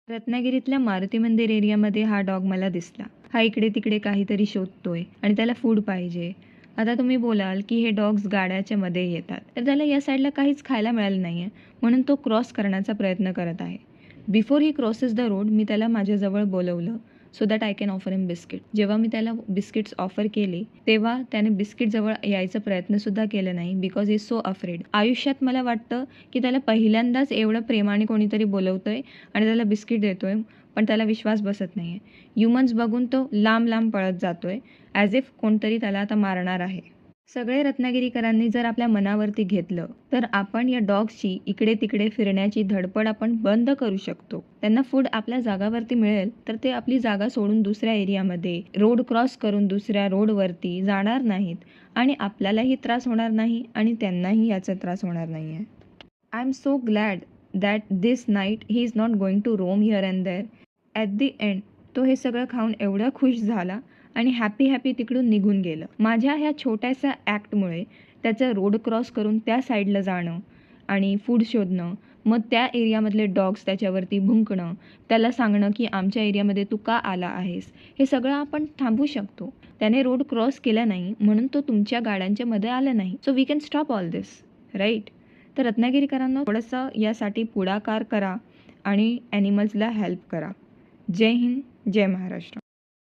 रत्नागिरीतल्या मारुती मंदिर एरियामध्ये हा डॉग मला दिसला. हा इकडे तिकडे काहीतरी शोधतोय आणि त्याला फूड पाहिजे. आता तुम्ही बोलाल की हे डॉग्स गाड्याच्या मध्ये येतात, तर त्याला या साईडला काहीच खायला मिळालं नाहीये, म्हणून तो क्रॉस करण्याचा प्रयत्न करत आहे. Before he crosses the road मी त्याला माझ्याजवळ बोलवलं so that I can offer him biscuit. जेव्हा मी त्याला बिस्किट्स ऑफर केले तेव्हा त्याने बिस्किट जवळ यायचा प्रयत्नसुद्धा केला नाही, बिकॉज इज सो अफ्रेड. आयुष्यात मला वाटतं की त्याला पहिल्यांदाच एवढं प्रेमाने कोणीतरी बोलवतंय आणि त्याला बिस्किट देतोय, पण त्याला विश्वास बसत नाही आहे. ह्युमन्स बघून तो लांब लांब पळत जातोय ॲज इफ कोणतरी त्याला आता मारणार आहे. सगळे रत्नागिरीकरांनी जर आपल्या मनावरती घेतलं तर आपण या डॉग्सची इकडे तिकडे फिरण्याची धडपड आपण बंद करू शकतो. त्यांना फूड आपल्या जागावरती मिळेल तर ते आपली जागा सोडून दुसऱ्या एरियामध्ये रोड क्रॉस करून दुसऱ्या रोडवरती जाणार नाहीत आणि आपल्यालाही त्रास होणार नाही आणि त्यांनाही याचा त्रास होणार नाही आहे. I am so glad that this night he is not going to roam here and there. At the end तो हे सगळं खाऊन एवढा खुश झाला आणि हॅपी तिकडून निघून गेलं. माझ्या ह्या छोट्याशा ॲक्टमुळे त्याचं रोड क्रॉस करून त्या साईडला जाणं आणि फूड शोधणं, मग त्या एरियामधले डॉग्स त्याच्यावरती भुंकणं, त्याला सांगणं की आमच्या एरियामध्ये तू का आला आहेस, हे सगळं आपण थांबवू शकतो. त्याने रोड क्रॉस केला नाही म्हणून तो तुमच्या गाड्यांच्या मध्ये आला नाही. So we can stop all this, right? तर रत्नागिरीकरांना थोडंसं यासाठी पुढाकार करा आणि ॲनिमल्सला हेल्प करा. जय हिंद, जय महाराष्ट्र.